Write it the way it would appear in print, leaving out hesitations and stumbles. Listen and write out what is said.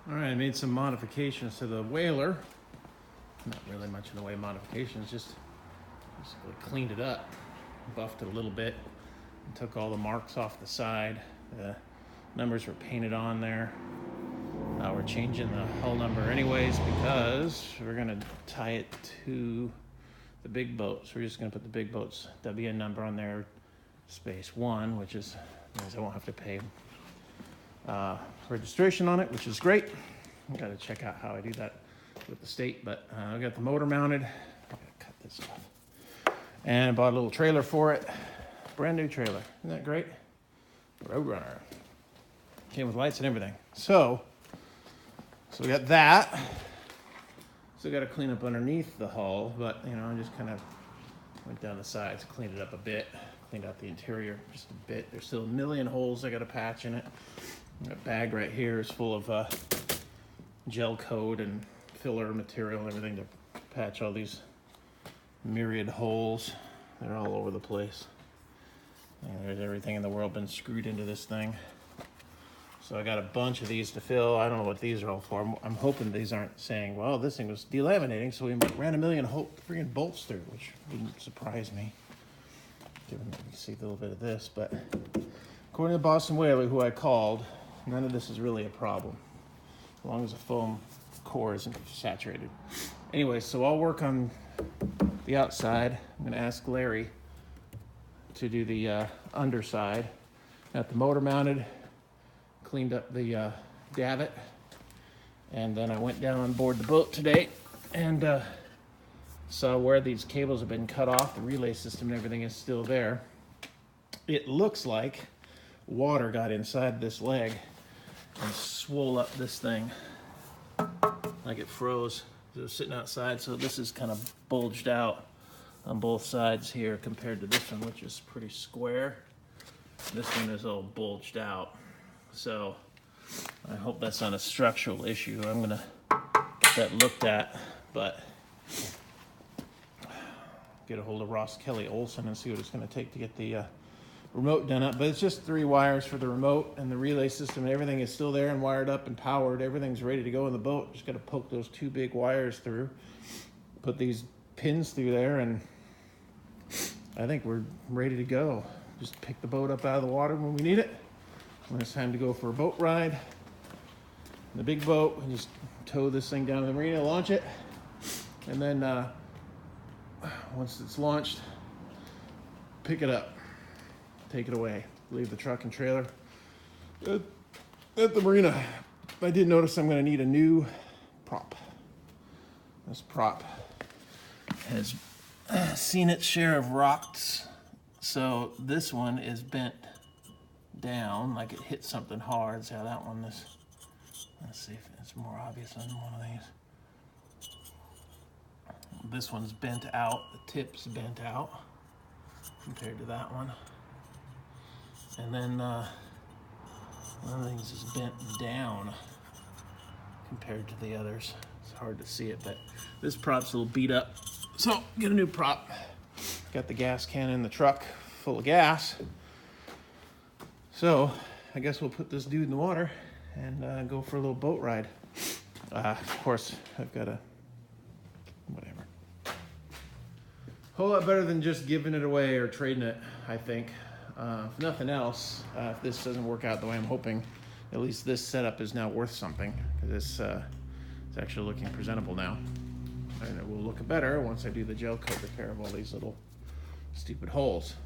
All right, I made some modifications to the whaler. Not really much in the way of modifications, just basically cleaned it up, buffed it a little bit, and took all the marks off the side. The numbers were painted on there. We're changing the hull number anyways because we're gonna tie it to the big boat. So we're just gonna put the big boat's WN number on there, space 1, which is means I won't have to pay registration on it, which is great. I gotta check out how I do that with the state, but I got the motor mounted. I gotta cut this off. And I bought a little trailer for it. Brand new trailer. Isn't that great? Roadrunner. Came with lights and everything. So we got that. Still got to clean up underneath the hull, but I just kind of went down the sides, cleaned it up a bit, cleaned out the interior just a bit. There's still a million holes I got to patch in it. That bag right here is full of gel coat and filler material and everything to patch all these myriad holes. They're all over the place. And there's everything in the world been screwed into this thing. So I got a bunch of these to fill. I don't know what these are all for. I'm hoping these aren't saying, well, this thing was delaminating, so we ran a million freaking bolts through, which wouldn't surprise me, given that we see a little bit of this. But according to Boston Whaler, who I called, none of this is really a problem, as long as the foam core isn't saturated. Anyway, so I'll work on the outside. I'm going to ask Larry to do the underside. Got the motor mounted. Cleaned up the davit, and then I went down on board the boat today and saw where these cables have been cut off. The relay system and everything is still there. It looks like water got inside this leg and swole up this thing, like it froze. It was sitting outside, so this is kind of bulged out on both sides here compared to this one, which is pretty square. This one is all bulged out. So I hope that's not a structural issue. I'm gonna get that looked at, but get a hold of Ross Kelly Olson and see what it's gonna take to get the remote done up. But it's just 3 wires for the remote, and the relay system and everything is still there and wired up and powered. Everything's ready to go in the boat. Just gotta poke those 2 big wires through, put these pins through there, and I think we're ready to go. Just pick the boat up out of the water when we need it. When it's time to go for a boat ride in the big boat, and just tow this thing down to the marina, launch it, and then once it's launched, pick it up, take it away, leave the truck and trailer at the marina. I did notice I'm going to need a new prop. This prop has seen its share of rocks, so this one is bent down like it hit something hard. See how that one is. Let's see if it's more obvious on one of these. This one's bent out, the tip's bent out compared to that one. And then one of the things is bent down compared to the others. It's hard to see it, but this prop's a little beat up. So get a new prop. Got the gas can in the truck full of gas. So I guess we'll put this dude in the water and go for a little boat ride. Of course, I've got a whatever. Whole lot better than just giving it away or trading it, I think. If nothing else, if this doesn't work out the way I'm hoping, at least this setup is now worth something, because it's actually looking presentable now. And it will look better once I do the gel coat repair of all these little stupid holes.